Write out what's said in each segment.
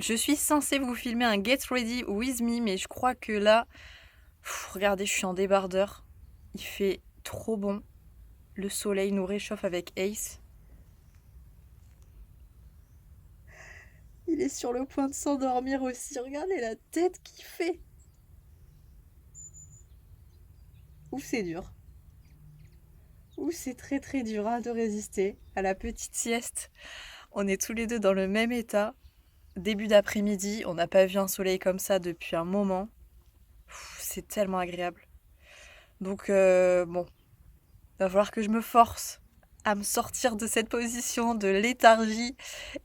Je suis censée vous filmer un Get Ready With Me, mais je crois que là... regardez, je suis en débardeur. Il fait trop bon. Le soleil nous réchauffe avec Ace. Il est sur le point de s'endormir aussi. Regardez la tête qu'il fait. Ou c'est dur. Ou c'est très très dur de résister à la petite sieste. On est tous les deux dans le même état. Début d'après-midi, on n'a pas vu un soleil comme ça depuis un moment. C'est tellement agréable. Donc bon, il va falloir que je me force à me sortir de cette position de léthargie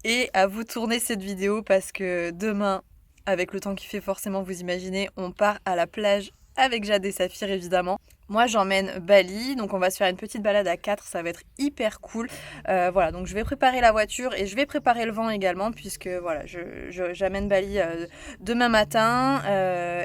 et à vous tourner cette vidéo parce que demain, avec le temps qu'il fait forcément, vous imaginez, on part à la plage avec Jade et Saphir évidemment. Moi j'emmène Bali, donc on va se faire une petite balade à 4, ça va être hyper cool. Voilà, donc je vais préparer la voiture et je vais préparer le vent également puisque voilà, j'amène Bali demain matin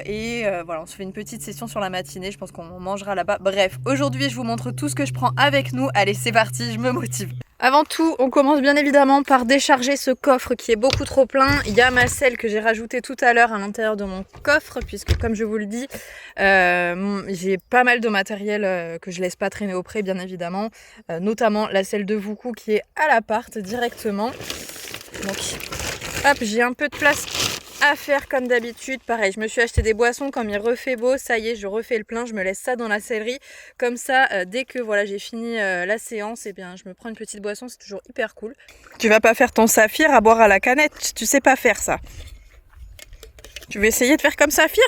et voilà, on se fait une petite session sur la matinée, je pense qu'on mangera là-bas. Bref, aujourd'hui je vous montre tout ce que je prends avec nous. Allez, c'est parti, je me motive. Avant tout, on commence bien évidemment par décharger ce coffre qui est beaucoup trop plein. Il y a ma selle que j'ai rajoutée tout à l'heure à l'intérieur de mon coffre puisque comme je vous le dis, j'ai pas mal de matériel que je laisse pas traîner au pré bien évidemment. Notamment la selle de Vuku qui est à l'appart directement. Donc hop, j'ai un peu de place à faire comme d'habitude. Pareil, je me suis acheté des boissons comme il refait beau, ça y est, je refais le plein, je me laisse ça dans la sellerie. Comme ça, dès que voilà, j'ai fini la séance, et bien je me prends une petite boisson, c'est toujours hyper cool. Tu vas pas faire ton Saphir à boire à la canette, tu sais pas faire ça. Tu veux essayer de faire comme Saphir?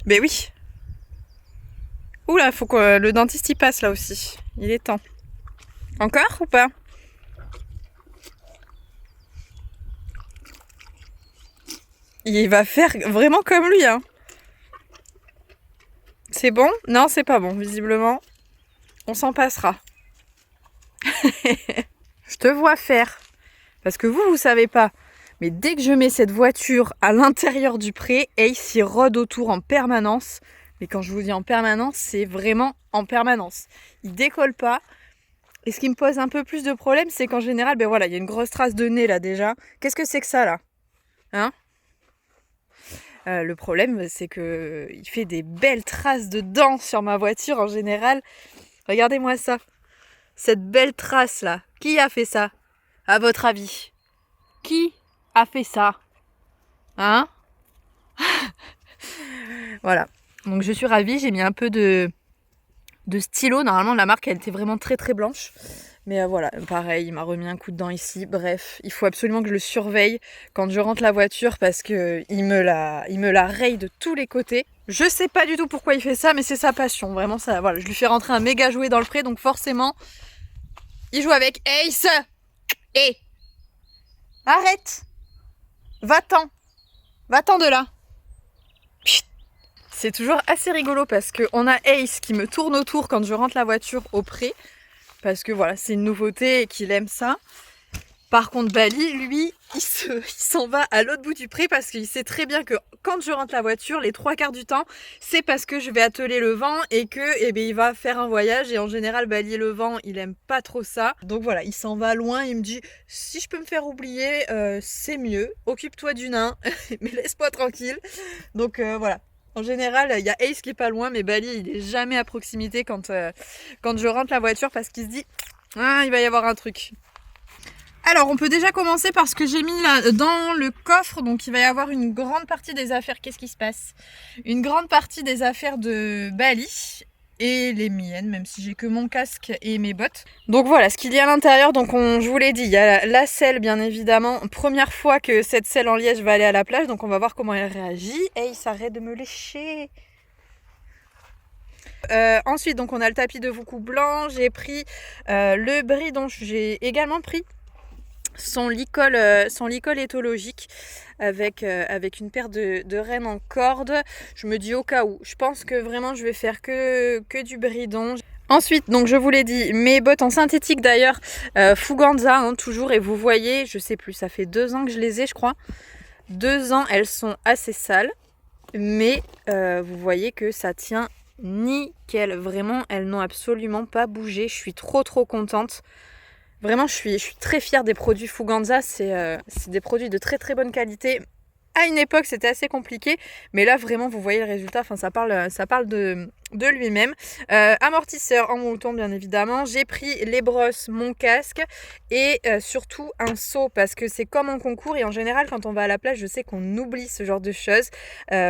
Ben oui. Oula, faut que le dentiste y passe là aussi. Il est temps. Encore ou pas? Il va faire vraiment comme lui, hein. C'est bon? Non, c'est pas bon, visiblement. On s'en passera. Je te vois faire. Parce que vous savez pas. Mais dès que je mets cette voiture à l'intérieur du pré, Ace y rôde autour en permanence. Mais quand je vous dis en permanence, c'est vraiment en permanence. Il décolle pas. Et ce qui me pose un peu plus de problème, c'est qu'en général, ben voilà, il y a une grosse trace de nez là déjà. Qu'est-ce que c'est que ça là? Hein? Le problème, c'est que il fait des belles traces de dents sur ma voiture en général. Regardez-moi ça. Cette belle trace là. Qui a fait ça? À votre avis? Qui a fait ça? Hein? Voilà. Donc je suis ravie. J'ai mis un peu de stylo. Normalement, la marque, elle était vraiment très très blanche. Mais voilà, pareil, il m'a remis un coup de dent ici. Bref, il faut absolument que je le surveille quand je rentre la voiture parce que il me la raye de tous les côtés. Je sais pas du tout pourquoi il fait ça, mais c'est sa passion. Vraiment, ça, voilà, je lui fais rentrer un méga jouet dans le pré, donc forcément, il joue avec Ace. Et arrête, va-t'en de là. C'est toujours assez rigolo parce qu'on a Ace qui me tourne autour quand je rentre la voiture au pré. Parce que voilà, c'est une nouveauté et qu'il aime ça. Par contre, Bali, lui, il s'en va à l'autre bout du pré parce qu'il sait très bien que quand je rentre la voiture, les 3/4 du temps, c'est parce que je vais atteler le vent et que eh bien, il va faire un voyage. Et en général, Bali, le vent, il aime pas trop ça. Donc voilà, il s'en va loin. Il me dit, si je peux me faire oublier, c'est mieux. Occupe-toi du nain, mais laisse-moi tranquille. Donc voilà. En général, il y a Ace qui est pas loin, mais Bali, il est jamais à proximité quand je rentre la voiture parce qu'il se dit ah, il va y avoir un truc. Alors, on peut déjà commencer par ce que j'ai mis là dans le coffre. Donc, il va y avoir une grande partie des affaires. Qu'est-ce qui se passe? Une grande partie des affaires de Bali et les miennes, même si j'ai que mon casque et mes bottes. Donc voilà ce qu'il y a à l'intérieur. Donc je vous l'ai dit, il y a la selle bien évidemment. Première fois que cette selle en liège va aller à la plage, donc on va voir comment elle réagit. Et il s'arrête de me lécher. Ensuite, donc on a le tapis de Vuku blanc. J'ai pris le bridon. J'ai également pris son licol éthologique avec une paire de rennes en corde. Je me dis au cas où. Je pense que vraiment je vais faire que du bridon. Ensuite, donc je vous l'ai dit, mes bottes en synthétique d'ailleurs, Fuganza hein, toujours. Et vous voyez, je sais plus, ça fait 2 ans que je les ai je crois. 2 ans, elles sont assez sales. Mais vous voyez que ça tient nickel. Vraiment, elles n'ont absolument pas bougé. Je suis trop contente. Vraiment, je suis très fière des produits Fuganza. C'est des produits de très très bonne qualité. À une époque, c'était assez compliqué, mais là, vraiment, vous voyez le résultat. Enfin, ça parle de lui-même. Amortisseur en mouton, bien évidemment. J'ai pris les brosses, mon casque et surtout un seau parce que c'est comme en concours et en général, quand on va à la plage, je sais qu'on oublie ce genre de choses.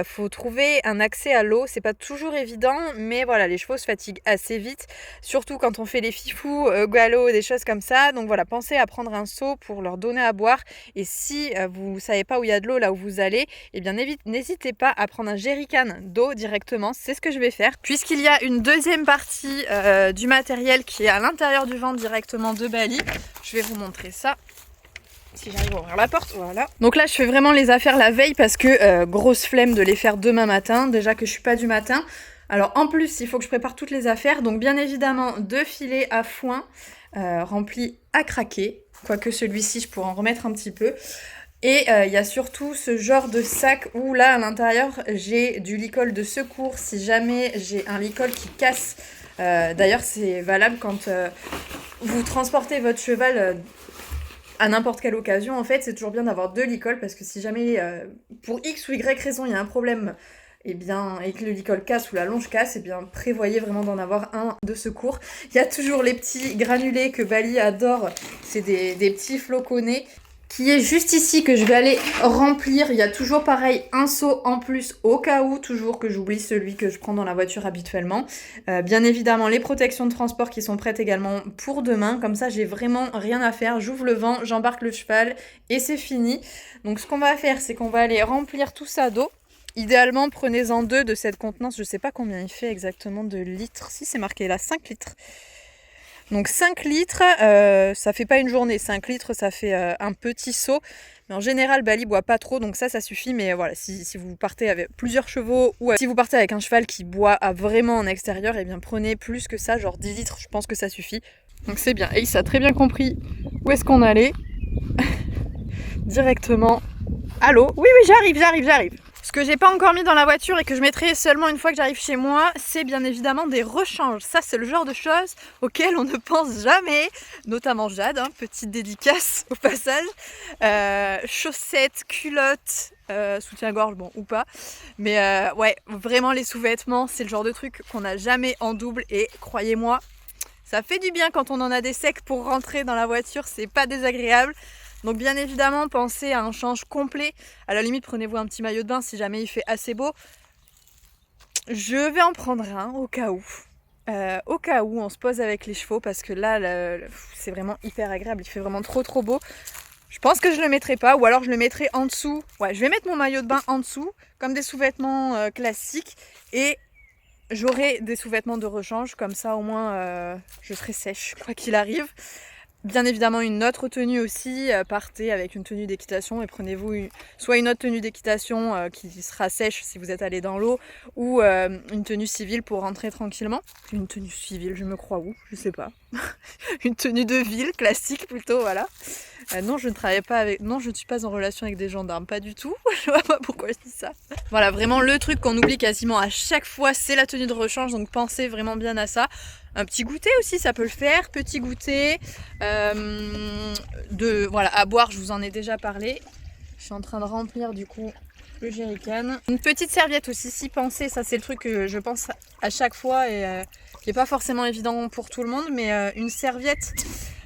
Faut trouver un accès à l'eau. C'est pas toujours évident, mais voilà, les chevaux se fatiguent assez vite, surtout quand on fait les fifous, galop, des choses comme ça. Donc voilà, pensez à prendre un seau pour leur donner à boire. Et si vous savez pas où il y a de l'eau là où vous allez, eh bien n'hésitez pas à prendre un jerrycan d'eau directement. C'est ce que je vais faire. Puisqu'il y a une deuxième partie du matériel qui est à l'intérieur du ventre directement de Bali. Je vais vous montrer ça. Si j'arrive à ouvrir la porte, voilà. Donc là, je fais vraiment les affaires la veille parce que grosse flemme de les faire demain matin. Déjà que je suis pas du matin. Alors en plus, il faut que je prépare toutes les affaires. Donc bien évidemment, 2 filets à foin remplis à craquer. Quoique celui-ci, je pourrais en remettre un petit peu. Et il y a surtout ce genre de sac où là à l'intérieur j'ai du licol de secours si jamais j'ai un licol qui casse. D'ailleurs c'est valable quand vous transportez votre cheval à n'importe quelle occasion. En fait c'est toujours bien d'avoir 2 licols parce que si jamais pour X ou Y raison il y a un problème et que le licol casse ou la longe casse, et bien prévoyez vraiment d'en avoir un de secours. Il y a toujours les petits granulés que Bali adore, c'est des petits floconnés qui est juste ici que je vais aller remplir. Il y a toujours pareil un seau en plus au cas où, toujours que j'oublie celui que je prends dans la voiture habituellement. Bien évidemment les protections de transport qui sont prêtes également pour demain, comme ça j'ai vraiment rien à faire, j'ouvre le vent, j'embarque le cheval et c'est fini. Donc ce qu'on va faire c'est qu'on va aller remplir tout ça d'eau. Idéalement prenez-en 2 de cette contenance, je sais pas combien il fait exactement de litres, si c'est marqué là 5 litres. Donc 5 litres, ça fait pas une journée. 5 litres, ça fait un petit seau. Mais en général, Bali boit pas trop, donc ça suffit. Mais voilà, si vous partez avec plusieurs chevaux ou si vous partez avec un cheval qui boit vraiment en extérieur, eh bien prenez plus que ça, genre 10 litres, je pense que ça suffit. Donc c'est bien. Et il a très bien compris où est-ce qu'on allait. Directement à l'eau. Oui, j'arrive. Ce que j'ai pas encore mis dans la voiture et que je mettrai seulement une fois que j'arrive chez moi, c'est bien évidemment des rechanges. Ça, c'est le genre de choses auxquelles on ne pense jamais, notamment Jade, hein, petite dédicace au passage. Chaussettes, culottes, soutien-gorge, bon, ou pas. Mais ouais, vraiment les sous-vêtements, c'est le genre de truc qu'on n'a jamais en double et croyez-moi, ça fait du bien quand on en a des secs pour rentrer dans la voiture, c'est pas désagréable. Donc bien évidemment, pensez à un change complet. À la limite, prenez-vous un petit maillot de bain si jamais il fait assez beau. Je vais en prendre un au cas où. Au cas où on se pose avec les chevaux parce que là, c'est vraiment hyper agréable. Il fait vraiment trop beau. Je pense que je le mettrai pas ou alors je le mettrai en dessous. Ouais, je vais mettre mon maillot de bain en dessous comme des sous-vêtements classiques et j'aurai des sous-vêtements de rechange. Comme ça, au moins, je serai sèche quoi qu'il arrive. Bien évidemment une autre tenue aussi, partez avec une tenue d'équitation et prenez-vous soit une autre tenue d'équitation qui sera sèche si vous êtes allé dans l'eau ou une tenue civile pour rentrer tranquillement. Une tenue civile, je me crois où? Je sais pas. Une tenue de ville, classique plutôt, voilà. Non, je ne travaille pas avec... Non, je ne suis pas en relation avec des gendarmes, pas du tout. Je vois pas pourquoi je dis ça. Voilà, vraiment le truc qu'on oublie quasiment à chaque fois, c'est la tenue de rechange, donc pensez vraiment bien à ça. Un petit goûter aussi, ça peut le faire. Petit goûter. Voilà, à boire, je vous en ai déjà parlé. Je suis en train de remplir du coup le jerrycan. Une petite serviette aussi, si pensez, ça c'est le truc que je pense à chaque fois et qui n'est pas forcément évident pour tout le monde, mais une serviette,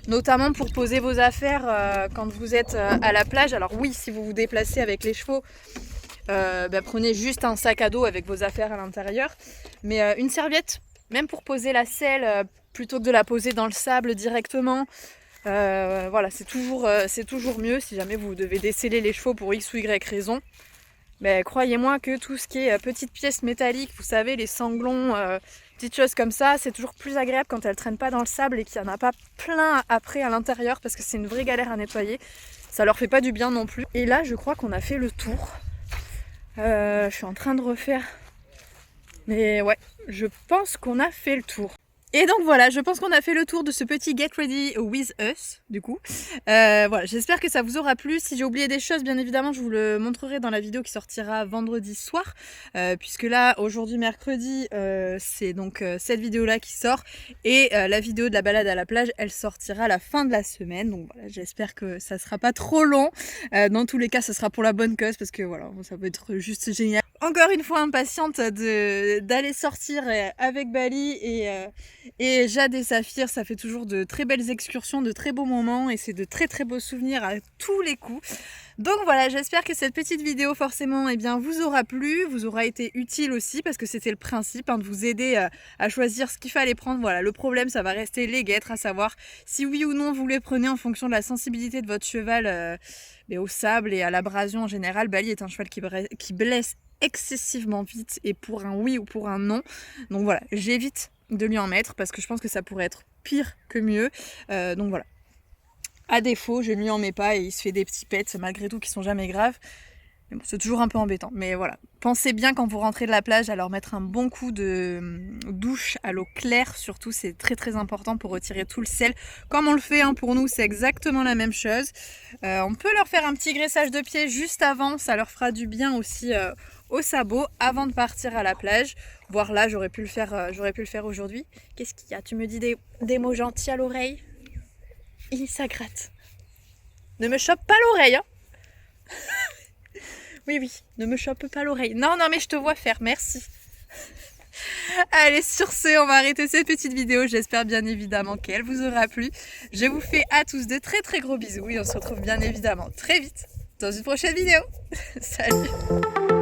notamment pour poser vos affaires quand vous êtes à la plage. Alors oui, si vous vous déplacez avec les chevaux, prenez juste un sac à dos avec vos affaires à l'intérieur. Mais une serviette, même pour poser la selle, plutôt que de la poser dans le sable directement. Voilà, c'est toujours mieux si jamais vous devez déceler les chevaux pour X ou Y raison. Croyez-moi que tout ce qui est petites pièces métalliques, vous savez, les sanglons, petites choses comme ça, c'est toujours plus agréable quand elles traînent pas dans le sable et qu'il n'y en a pas plein après à l'intérieur parce que c'est une vraie galère à nettoyer. Ça leur fait pas du bien non plus. Et là, je crois qu'on a fait le tour. Je suis en train de refaire. Mais ouais, je pense qu'on a fait le tour. Et donc voilà, je pense qu'on a fait le tour de ce petit Get Ready with Us, du coup. Voilà, j'espère que ça vous aura plu. Si j'ai oublié des choses, bien évidemment, je vous le montrerai dans la vidéo qui sortira vendredi soir. Puisque là, aujourd'hui, mercredi, c'est donc cette vidéo-là qui sort. Et la vidéo de la balade à la plage, elle sortira à la fin de la semaine. Donc voilà, j'espère que ça sera pas trop long. Dans tous les cas, ce sera pour la bonne cause, parce que voilà, ça peut être juste génial. Encore une fois impatiente d'aller sortir avec Bali et Jade et Saphir, ça fait toujours de très belles excursions, de très beaux moments et c'est de très très beaux souvenirs à tous les coups. Donc voilà, j'espère que cette petite vidéo forcément vous aura plu, vous aura été utile aussi parce que c'était le principe de vous aider à choisir ce qu'il fallait prendre. Voilà, le problème ça va rester les guêtres, à savoir si oui ou non vous les prenez en fonction de la sensibilité de votre cheval au sable et à l'abrasion en général. Bali est un cheval qui blesse excessivement vite et pour un oui ou pour un non. Donc voilà, j'évite de lui en mettre parce que je pense que ça pourrait être pire que mieux. Donc voilà. À défaut, je ne lui en mets pas et il se fait des petits pets malgré tout qui sont jamais graves. Mais bon, c'est toujours un peu embêtant. Mais voilà, pensez bien quand vous rentrez de la plage à leur mettre un bon coup de douche à l'eau claire. Surtout, c'est très très important pour retirer tout le sel. Comme on le fait pour nous, c'est exactement la même chose. On peut leur faire un petit graissage de pied juste avant. Ça leur fera du bien aussi au sabot avant de partir à la plage. Voire là, j'aurais pu le faire aujourd'hui. Qu'est-ce qu'il y a? Tu me dis des mots gentils à l'oreille? Ça gratte. Ne me chope pas l'oreille, hein. Oui, ne me chope pas l'oreille. Non, mais je te vois faire, merci. Allez, sur ce, on va arrêter cette petite vidéo. J'espère bien évidemment qu'elle vous aura plu. Je vous fais à tous de très très gros bisous et on se retrouve bien évidemment très vite dans une prochaine vidéo. Salut!